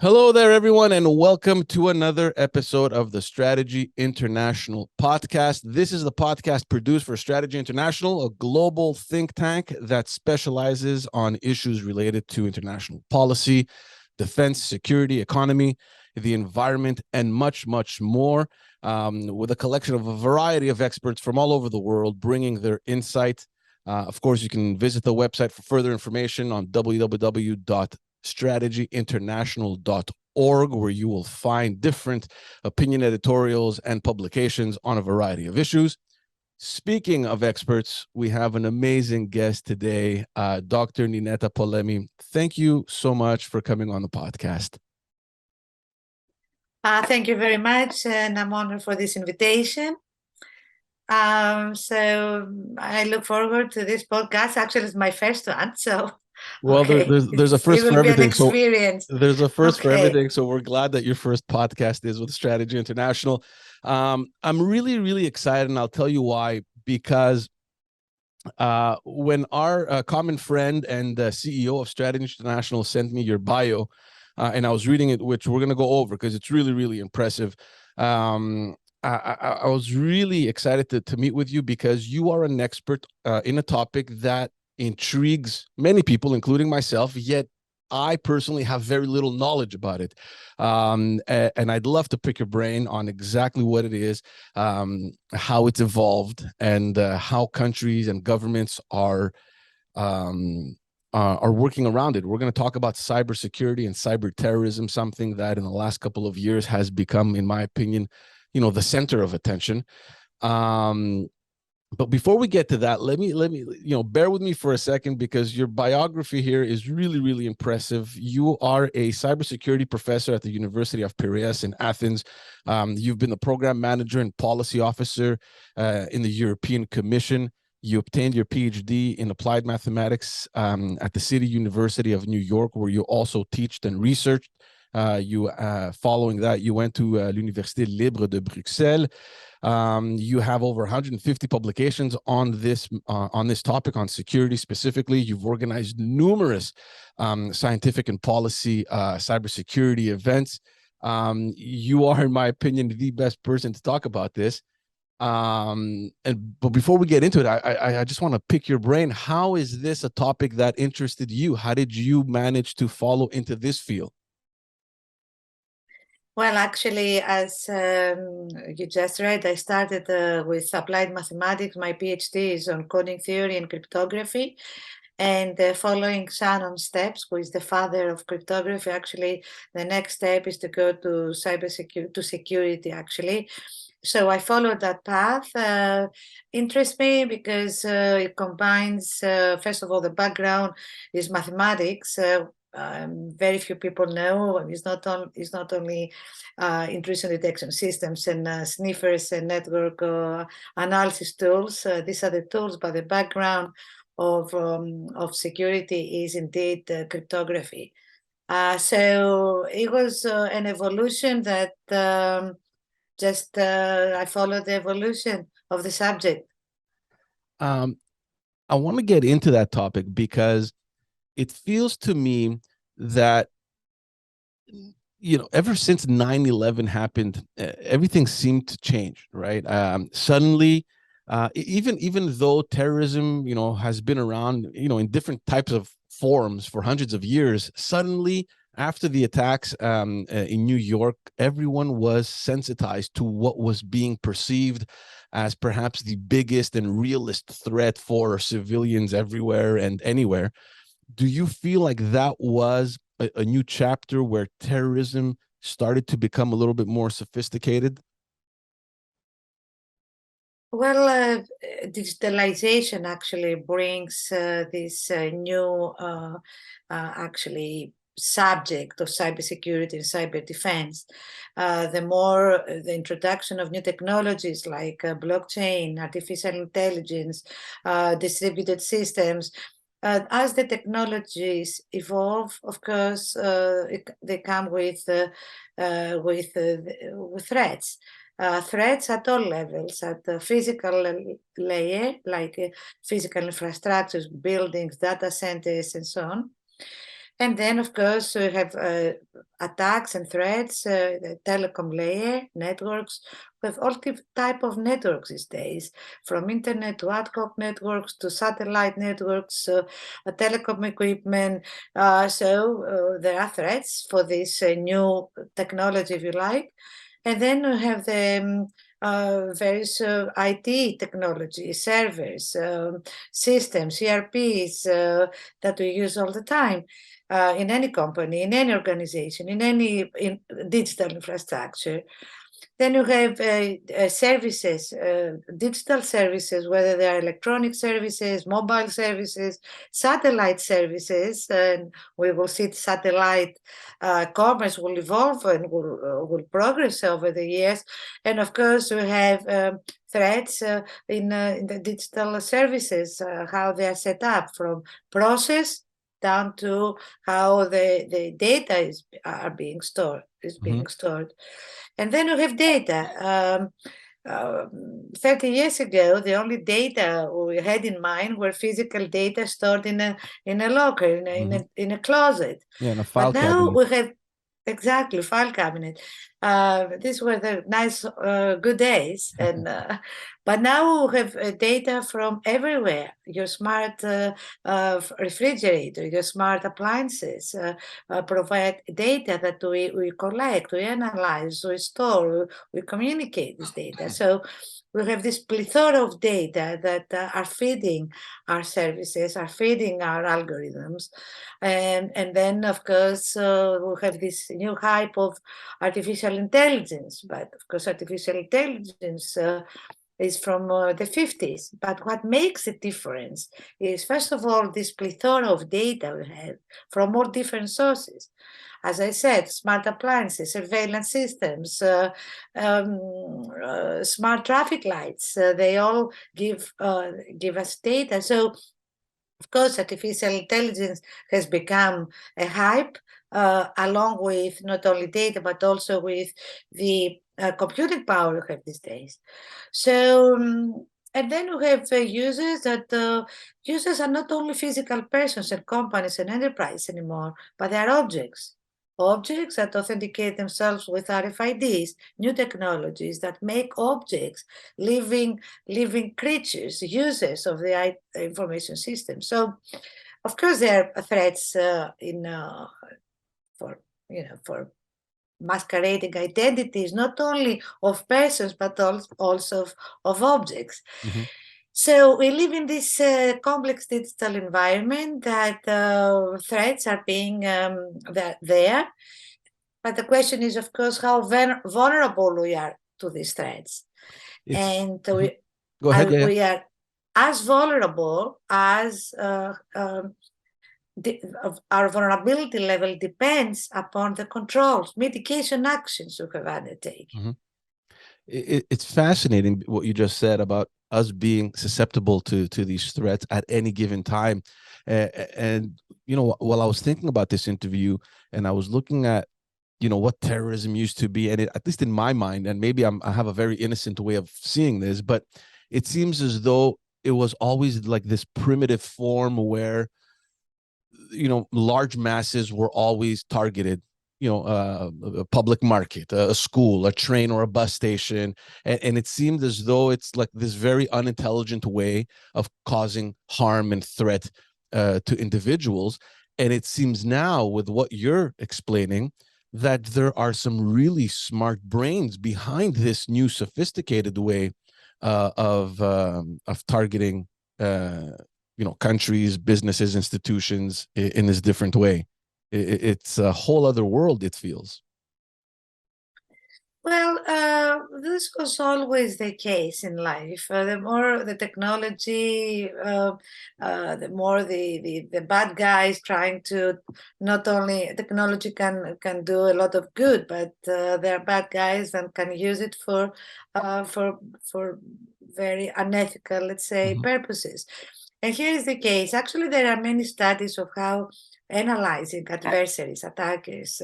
Hello there, everyone, and welcome to another episode of the Strategy International podcast. This is the podcast produced for Strategy International, a global think tank that specializes on issues related to international policy, defense, security, economy, the environment, and much, much more, with a collection of a variety of experts from all over the world bringing their insight. Of course, you can visit the website for further information on www.strategyinternational.org, where you will find different opinion editorials and publications on a variety of issues. Speaking of experts, we have an amazing guest today, Dr. Ninetta Polemi. Thank you so much for coming on the podcast. Thank you very much, and I'm honored for this invitation. So I look forward to this podcast. Actually, it's my first one, so well, okay. there's a first for everything. So there's a first for everything. So we're glad that your first podcast is with Strategy International. I'm really, really excited, and I'll tell you why. Because when our common friend and CEO of Strategy International sent me your bio, and I was reading it, which we're going to go over because it's really, really impressive. I was really excited to meet with you because you are an expert in a topic that intrigues many people, including myself, yet I personally have very little knowledge about it. And I'd love to pick your brain on exactly what it is, how it's evolved, and how countries and governments are working around it. We're going to talk about cybersecurity and cyberterrorism, something that in the last couple of years has become, in my opinion, the center of attention. But before we get to that, let me, bear with me for a second, because your biography here is really, really impressive. You are a cybersecurity professor at the University of Piraeus in Athens. You've been the program manager and policy officer in the European Commission. You obtained your PhD in applied mathematics at the City University of New York, where you also taught and researched. Following that, you went to l'Université Libre de Bruxelles. You have over 150 publications on this topic, on security specifically. You've organized numerous scientific and policy cybersecurity events. You are, in my opinion, the best person to talk about this. But before we get into it, I just want to pick your brain. How is this a topic that interested you? How did you manage to follow into this field? Well, actually, as you just read, I started with applied mathematics. My PhD is on coding theory and cryptography. And following Shannon's steps, who is the father of cryptography, actually, the next step is to go to cybersecurity, to security, actually. So I followed that path. Interests me because it combines, first of all, the background is mathematics. Very few people know it's not only intrusion detection systems and sniffers and network analysis tools. These are the tools, but the background of security is indeed cryptography. So it was an evolution that I followed the evolution of the subject. I want to get into that topic because it feels to me that, ever since 9/11 happened, everything seemed to change, right? Suddenly, even though terrorism, has been around, in different types of forms for hundreds of years, suddenly after the attacks in New York, everyone was sensitized to what was being perceived as perhaps the biggest and realest threat for civilians everywhere and anywhere. Do you feel like that was a new chapter where terrorism started to become a little bit more sophisticated? Well, digitalization actually brings this new actually subject of cybersecurity and cyber defense, the more the introduction of new technologies like blockchain, artificial intelligence, distributed systems. As the technologies evolve, of course, they come with threats. Threats at all levels, at the physical layer, like physical infrastructures, buildings, data centers, and so on. And then, of course, we have attacks and threats, the telecom layer, networks. We have all type of networks these days, from internet to ad hoc networks to satellite networks, telecom equipment. So there are threats for this new technology, if you like. And then we have the various IT technology, servers, systems, ERPs that we use all the time in any company, in any organization, in any digital infrastructure. Then you have services, digital services, whether they are electronic services, mobile services, satellite services, and we will see satellite commerce will evolve and will progress over the years. And of course, we have threats in the digital services, how they are set up, from process down to how the data are being stored, being stored. And then we have data. 30 years ago, the only data we had in mind were physical data stored in a locker, in a closet. Yeah, in a file but now cabinet. we have exactly file cabinet. These were the nice, good days, and but now we have data from everywhere. Your smart refrigerator, your smart appliances provide data that we collect, we analyze, we store, we communicate this data. So we have this plethora of data that are feeding our services, are feeding our algorithms. And then, of course, we have this new hype of artificial intelligence. But, of course, artificial intelligence is from the 50s. But what makes a difference is, first of all, this plethora of data we have from all different sources. As I said, smart appliances, surveillance systems, smart traffic lights, they all give us data. So, of course, artificial intelligence has become a hype, along with not only data, but also with the computing power we have these days. So, and then we have users that users are not only physical persons and companies and enterprises anymore, but they are objects. Objects that authenticate themselves with RFIDs, new technologies that make objects living creatures, users of the information system. So, of course, there are threats for masquerading identities, not only of persons, but also of objects. So we live in this complex digital environment that threats are being there. But the question is, of course, how vulnerable we are to these threats. And Go ahead, we are as vulnerable as our vulnerability level depends upon the controls, mitigation actions we have undertaken. It's fascinating what you just said about us being susceptible to these threats at any given time. And, while I was thinking about this interview and I was looking at, what terrorism used to be, and at least in my mind, and maybe I have a very innocent way of seeing this, but it seems as though it was always like this primitive form where, large masses were always targeted. A public market, a school, a train, or a bus station. And it seemed as though it's like this very unintelligent way of causing harm and threat to individuals. And it seems now, with what you're explaining, that there are some really smart brains behind this new sophisticated way of targeting countries, businesses, institutions in this different way. It's a whole other world, it feels. Well, this was always the case in life. The more the technology, the more the bad guys trying to, not only technology can do a lot of good, but there are bad guys and can use it for very unethical, let's say, purposes. And here is the case. Actually, there are many studies of how analyzing adversaries, attackers,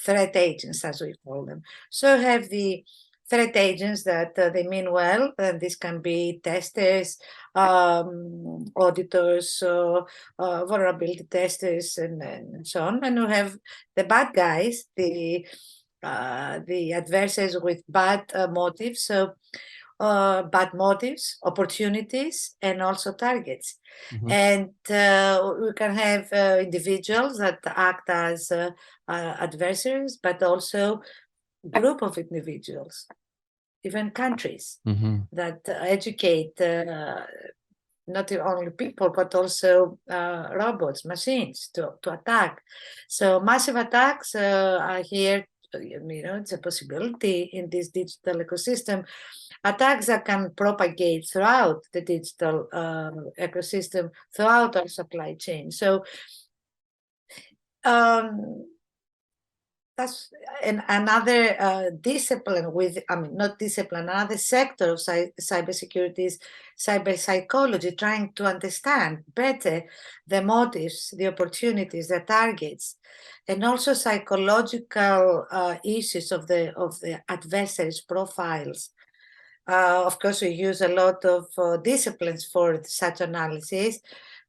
threat agents, as we call them. So have the threat agents that they mean well, and this can be testers, auditors, vulnerability testers, and so on. And we have the bad guys, the adversaries with bad motives. So bad motives, opportunities, and also targets. And we can have individuals that act as adversaries, but also group of individuals, even countries that educate not only people, but also robots, machines to attack. So massive attacks are here. It's a possibility in this digital ecosystem. Attacks that can propagate throughout the digital ecosystem, throughout our supply chain. So that's another discipline not discipline, another sector of cybersecurity is cyber psychology, trying to understand better the motives, the opportunities, the targets, and also psychological issues of the adversaries' profiles. Of course, we use a lot of disciplines for such analysis.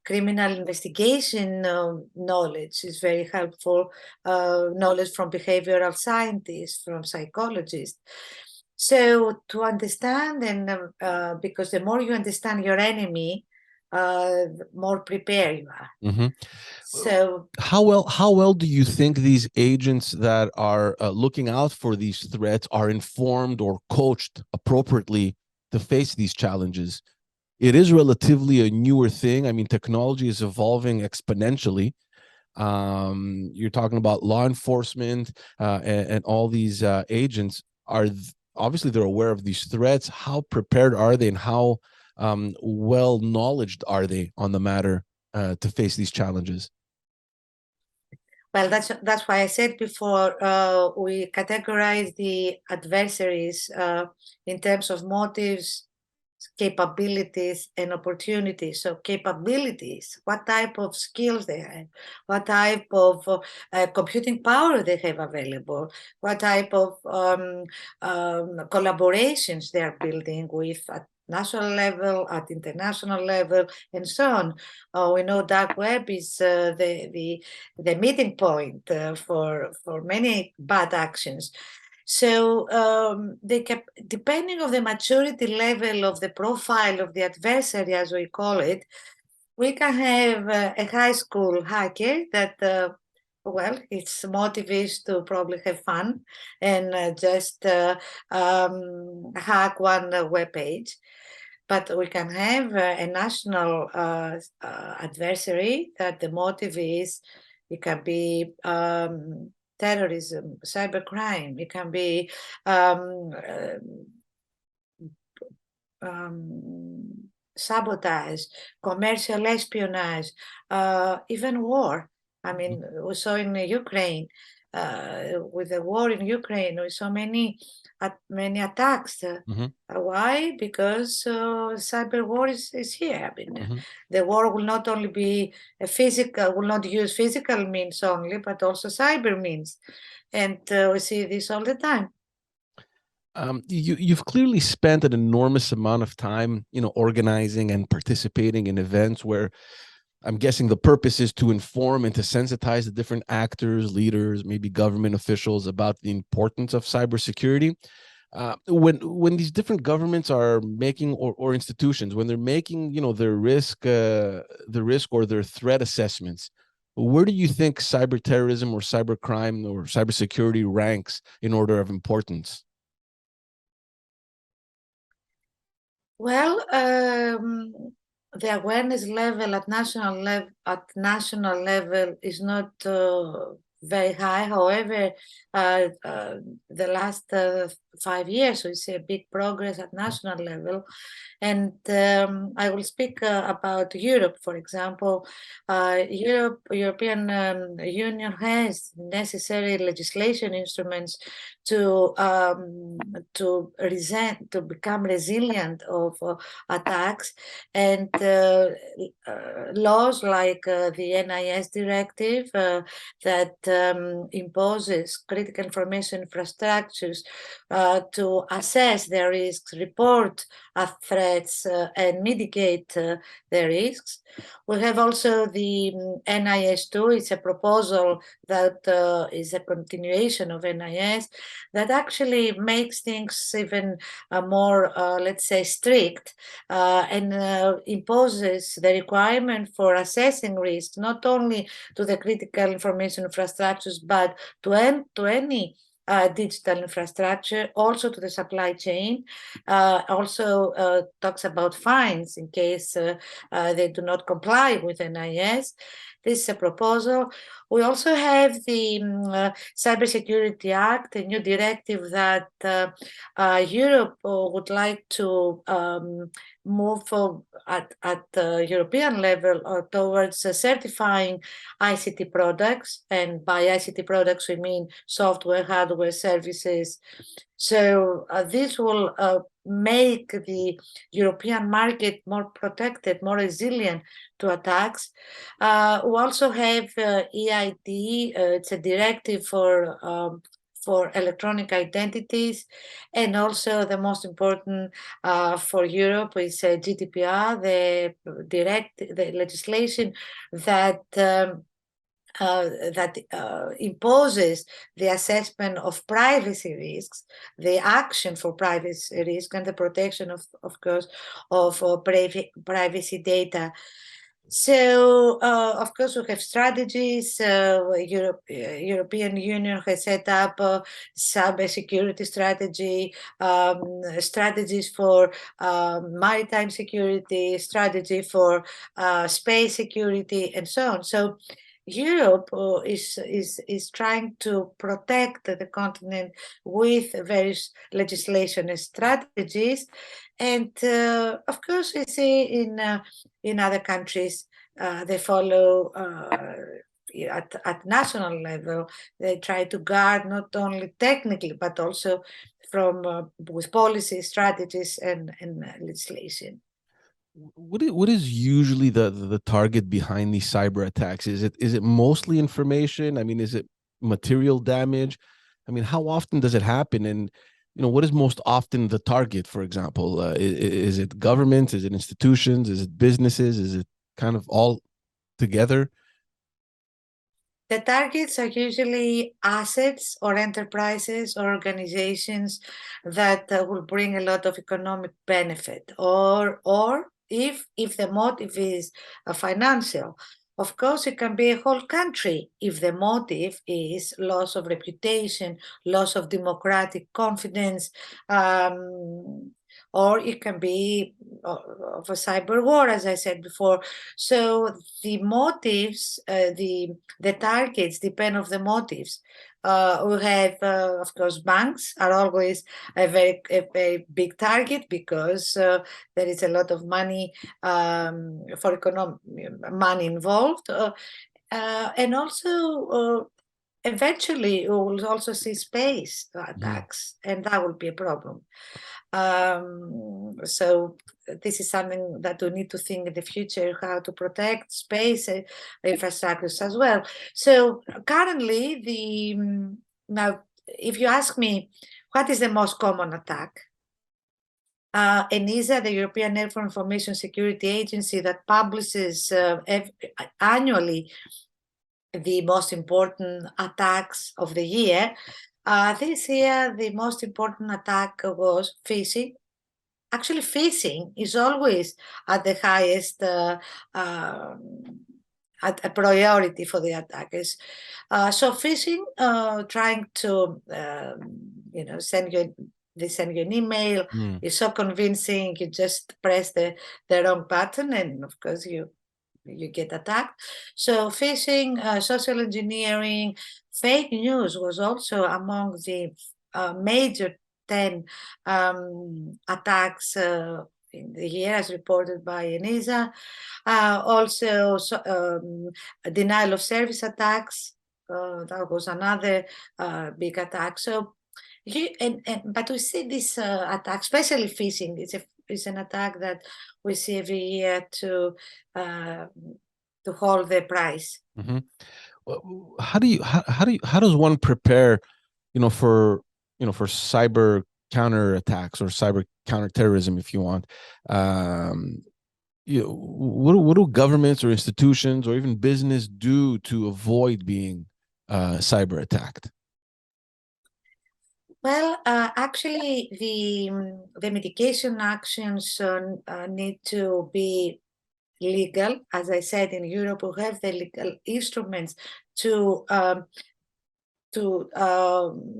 Criminal investigation knowledge is very helpful, knowledge from behavioral scientists, from psychologists. So to understand, and because the more you understand your enemy, the more prepared you are. So how well do you think these agents that are looking out for these threats are informed or coached appropriately to face these challenges? It is relatively a newer thing. I mean, technology is evolving exponentially. You're talking about law enforcement and all these agents are obviously they're aware of these threats. How prepared are they, and how well knowledged are they on the matter to face these challenges? Well, that's why I said before, we categorize the adversaries in terms of motives, capabilities, and opportunities. So capabilities, what type of skills they have, what type of computing power they have available, what type of collaborations they are building with at national level, at international level, and so on. We know dark web is the meeting point for many bad actions. So depending on the maturity level of the profile of the adversary, as we call it, we can have a high school hacker that, well, its motive is to probably have fun and just hack one web page. But we can have a national adversary that the motive is, it can be terrorism, cybercrime, it can be sabotage, commercial espionage, even war. I mean, we saw in Ukraine, with the war in Ukraine, we saw many attacks. Why? Because cyber war is here. I mean, the war will not only be a physical, will not use physical means only, but also cyber means. And we see this all the time. You've clearly spent an enormous amount of time, organizing and participating in events where I'm guessing the purpose is to inform and to sensitize the different actors, leaders, maybe government officials about the importance of cybersecurity. When these different governments are making, or institutions, when they're making, their risk or their threat assessments, where do you think cyberterrorism or cybercrime or cybersecurity ranks in order of importance? Well, the awareness level at national level is not very high. However, the last 5 years, we see a big progress at national level. And I will speak about Europe, for example. European Union has necessary legislation instruments to become resilient of attacks, and laws like the NIS directive that imposes critical information infrastructures to assess their risks, report threats, and mitigate the risks. We have also the NIS2. It's a proposal that is a continuation of NIS that actually makes things even more, let's say, strict, and imposes the requirement for assessing risk, not only to the critical information infrastructures, but to any digital infrastructure, also to the supply chain. Also talks about fines in case they do not comply with NIS. This is a proposal. We also have the Cybersecurity Act, a new directive that Europe would like to move at the European level towards certifying ICT products. And by ICT products, we mean software, hardware, services. So this will make the European market more protected, more resilient to attacks. We also have EID. It's a directive for electronic identities, and also the most important for Europe is GDPR, the legislation that imposes the assessment of privacy risks, the action for privacy risk, and the protection of course, of privacy data. So, of course, we have strategies. European Union has set up a cybersecurity strategy, strategies for maritime security, strategy for space security, and so on. So, Europe is trying to protect the continent with various legislation and strategies, and of course we see in other countries they follow at national level. They try to guard not only technically but also from with policy strategies and legislation. What is usually the target behind these cyber attacks? Is it mostly information? I mean, is it material damage? I mean, how often does it happen? And what is most often the target? For example, is it governments? Is it institutions? Is it businesses? Is it kind of all together? The targets are usually assets or enterprises or organizations that will bring a lot of economic benefit, or if the motive is financial. Of course, it can be a whole country if the motive is loss of reputation, loss of democratic confidence, or it can be of a cyber war, as I said before. So the motives, the targets depend on the motives. We have, of course, banks are always a very big target because there is a lot of money for economic money involved, and also eventually we will also see space attacks, and that will be a problem. So this is something that we need to think in the future, how to protect space infrastructures as well. So currently, now, if you ask me, what is the most common attack? ENISA, the European Network Information Security Agency, that publishes annually the most important attacks of the year. This year, the most important attack was phishing. Actually, phishing is always at the highest at a priority for the attackers. So phishing, trying to send you an email, is so convincing. You just press the wrong button, and of course you you get attacked. So phishing, social engineering, fake news was also among the major 10 attacks in the year, as reported by ENISA. Also, denial of service attacks. That was another big attack. So, but we see this attack, especially phishing. It's an attack that we see every year to hold the price. Mm-hmm. How does one prepare, for cyber counter attacks or cyber counterterrorism, if you want? What do governments or institutions or even business do to avoid being cyber attacked? Well, actually, the mitigation actions need to be legal. As I said, in Europe, we have the legal instruments to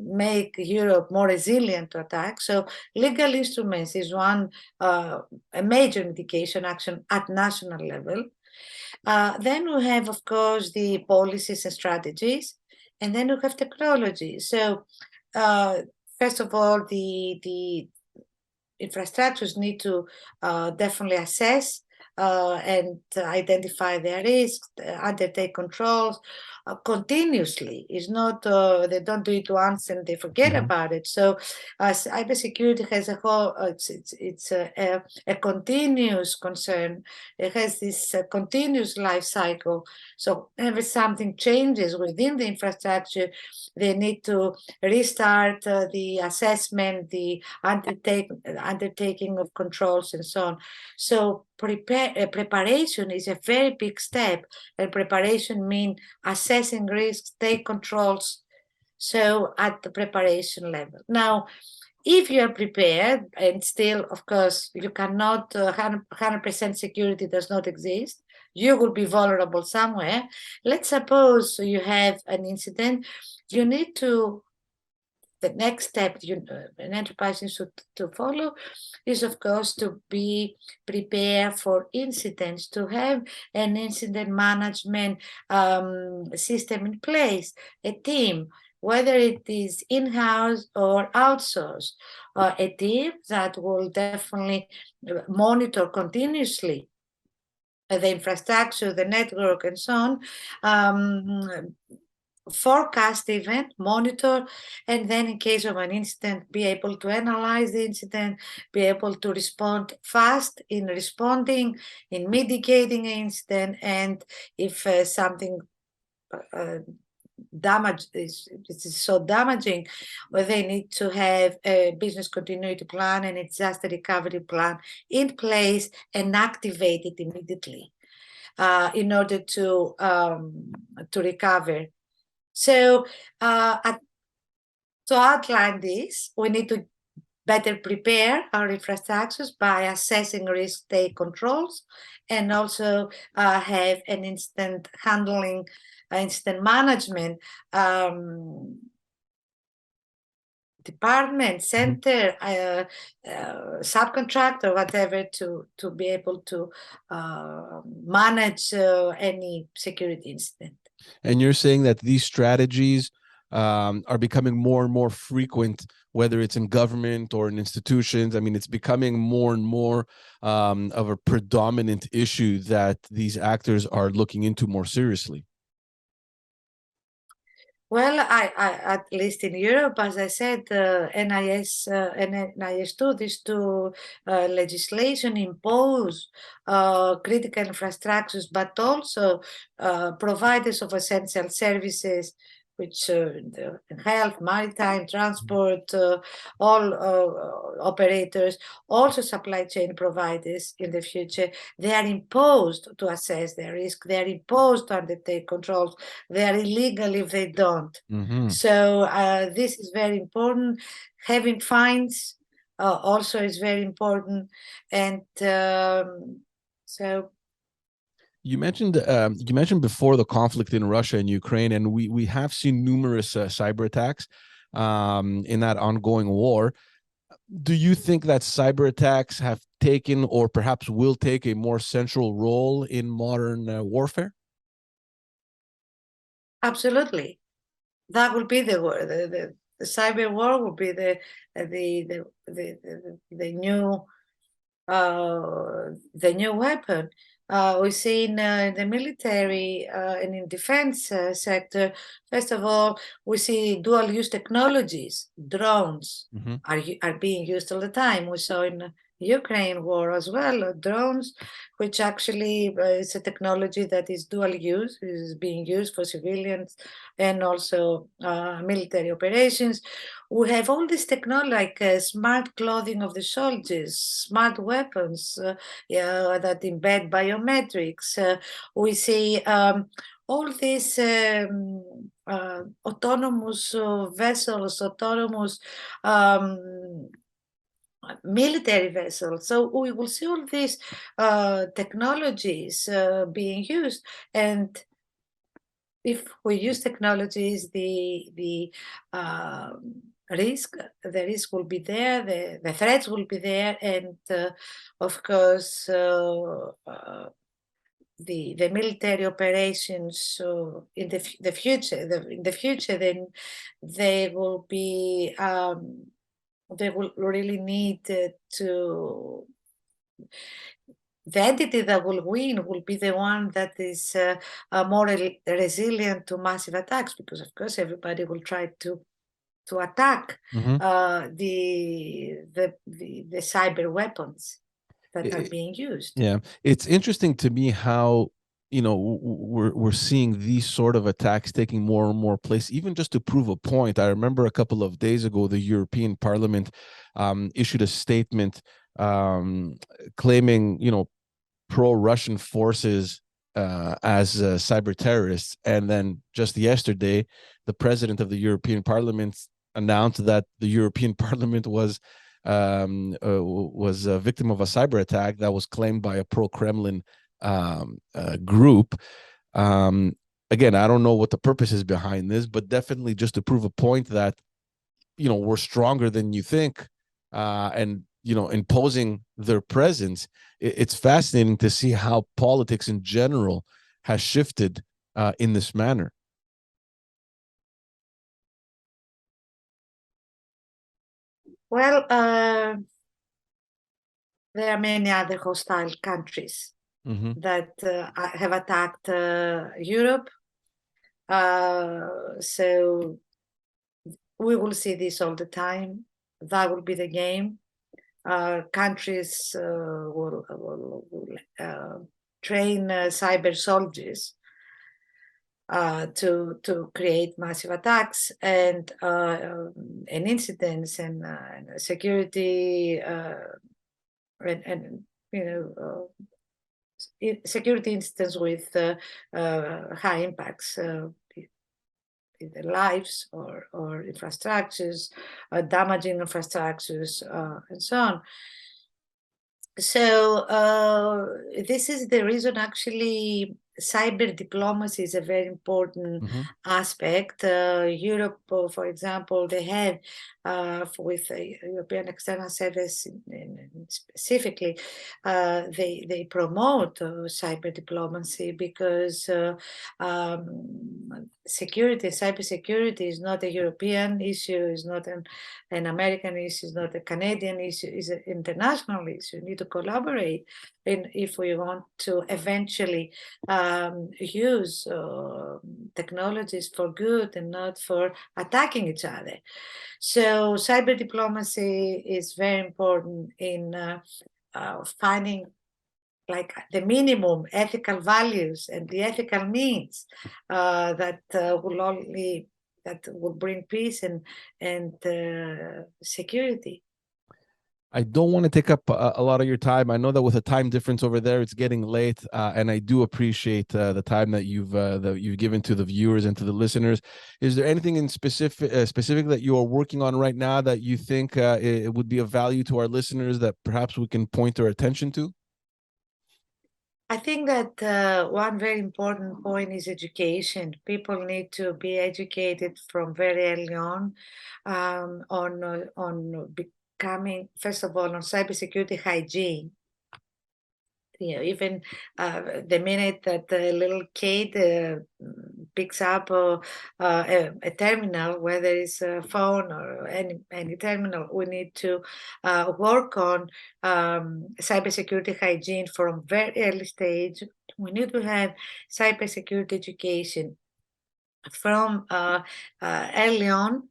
make Europe more resilient to attack. So legal instruments is one, a major mitigation action at national level. Then we have, of course, the policies and strategies, and then we have technology. So first of all, the infrastructures need to definitely assess and identify their risks, undertake controls continuously. It's not they don't do it once and they forget about it. So cybersecurity has a whole it's a continuous concern. It has this continuous life cycle. So whenever something changes within the infrastructure, they need to restart the assessment, the undertaking of controls, and so on. So preparation is a very big step, and preparation means assessing risks, take controls. So at the preparation level. Now, if you are prepared, and still, of course, you cannot 100% security does not exist. You will be vulnerable somewhere. Let's suppose you have an incident. You need to. The next step an enterprise needs to follow is, of course, to be prepared for incidents, to have an incident management system in place, a team, whether it is in-house or outsourced, a team that will definitely monitor continuously the infrastructure, the network, and so on. Forecast the event, monitor, and then in case of an incident, be able to analyze the incident, be able to respond fast in responding, in mitigating an incident, and if something damage is so damaging, well, they need to have a business continuity plan and a disaster recovery plan in place and activate it immediately in order to recover. So to outline this, we need to better prepare our infrastructures by assessing risk, take controls, and also have an incident handling, incident management department, center, subcontractor, whatever, to be able to manage any security incident. And you're saying that these strategies are becoming more and more frequent, whether it's in government or in institutions. I mean, it's becoming more and more of a predominant issue that these actors are looking into more seriously. Well, I at least in Europe, as I said, NIS and NIS2, these two legislation impose critical infrastructures, but also providers of essential services, which health, maritime, transport, all operators, also supply chain providers in the future, they are imposed to assess their risk, they are imposed to undertake controls, they are illegal if they don't. So this is very important. Having fines also is very important. And so you mentioned before the conflict in Russia and Ukraine, and we have seen numerous cyber attacks in that ongoing war. Do you think that cyber attacks have taken or perhaps will take a more central role in modern warfare? Absolutely. That will be the war. The cyber war will be the new weapon. We see in the military and in defense sector, first of all, we see dual use technologies. Drones are being used all the time. We saw in Ukraine war as well, drones, which actually is a technology that is dual use, is being used for civilians and also military operations. We have all this technology, like smart clothing of the soldiers, smart weapons that embed biometrics. We see all these autonomous vessels, autonomous military vessels. So we will see all these technologies being used, and if we use technologies, the risk will be there, the threats will be there, and of course the military operations in the future, then they will be they will really need to. The entity that will win will be the one that is more resilient to massive attacks, because of course everybody will try to attack the cyber weapons that are being used. Yeah, it's interesting to me how we're seeing these sort of attacks taking more and more place, even just to prove a point. I remember a couple of days ago, the European Parliament issued a statement claiming, pro-Russian forces as cyber terrorists, and then just yesterday, the president of the European Parliament announced that the European Parliament was a victim of a cyber attack that was claimed by a pro-Kremlin group. Again, I don't know what the purpose is behind this, but definitely just to prove a point that we're stronger than you think, and imposing their presence. It's fascinating to see how politics in general has shifted in this manner. Well, there are many other hostile countries that have attacked Europe. So we will see this all the time. That will be the game. Countries will train cyber soldiers to create massive attacks and incidents and security and security incidents with high impacts in their lives or infrastructures, damaging infrastructures, and so on. So this is the reason actually cyber diplomacy is a very important aspect. Europe, for example, they have with the European External Service specifically, they promote cyber diplomacy because cybersecurity is not a European issue, is not an American issue, is not a Canadian issue, is an international issue. We need to collaborate if we want to eventually use technologies for good and not for attacking each other. So cyber diplomacy is very important in finding like the minimum ethical values and the ethical means that will bring peace and security. I don't want to take up a lot of your time. I know that with a time difference over there, it's getting late, and I do appreciate the time that you've given to the viewers and to the listeners. Is there anything in specific that you are working on right now that you think it would be of value to our listeners that perhaps we can point their attention to? I think that one very important point is education. People need to be educated from very early on coming, first of all, on cybersecurity hygiene. Even the minute that a little kid picks up a terminal, whether it's a phone or any terminal, we need to work on cybersecurity hygiene from very early stage. We need to have cybersecurity education from early on,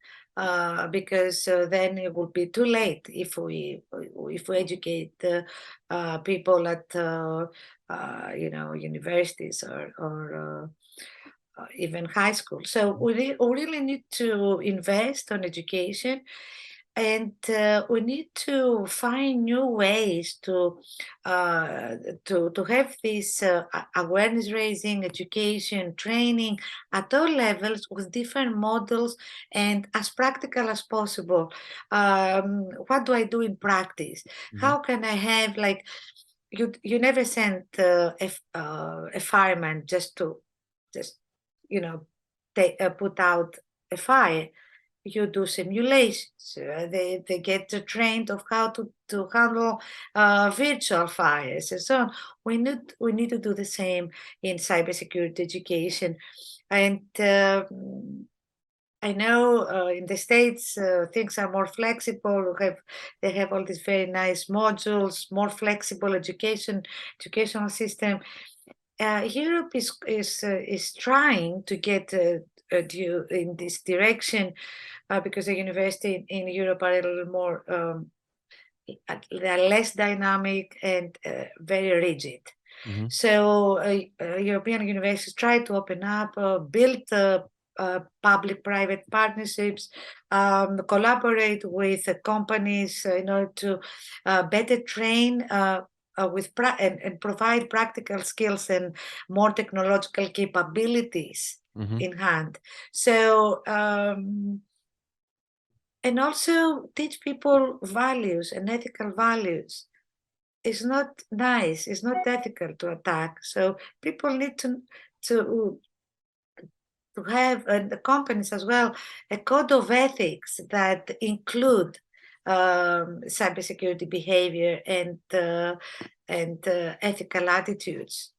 because then it will be too late if we educate people at universities or even high school. So we really need to invest on education, and we need to find new ways to have this awareness raising, education, training at all levels with different models and as practical as possible. What do I do in practice? How can I have, like, you never send a fireman just put out a fire. You do simulations. They get trained of how to handle virtual fires and so on. We need to do the same in cybersecurity education. And I know in the States things are more flexible. They have all these very nice modules, more flexible educational system. Europe is trying to get in this direction, because the university in Europe are a little more, they are less dynamic and very rigid. So European universities try to open up, build public-private partnerships, collaborate with companies in order to better train and provide practical skills and more technological capabilities in hand. So and also teach people values and ethical values. It's not nice, it's not ethical to attack. So people need to have, and the companies as well, a code of ethics that include cybersecurity behavior and ethical attitudes.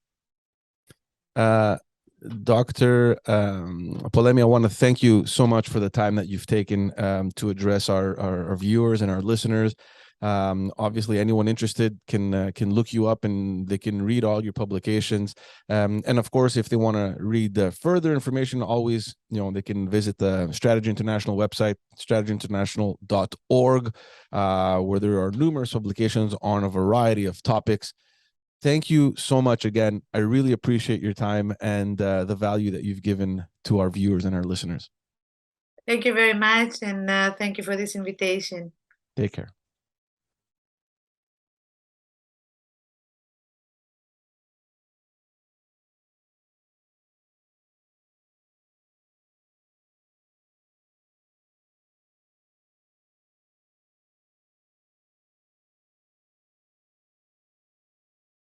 Dr. Polemi, I want to thank you so much for the time that you've taken to address our viewers and our listeners. Obviously, anyone interested can look you up and they can read all your publications. And of course, if they want to read further information, always, they can visit the Strategy International website, strategyinternational.org, where there are numerous publications on a variety of topics. Thank you so much again. I really appreciate your time and the value that you've given to our viewers and our listeners. Thank you very much, and thank you for this invitation. Take care.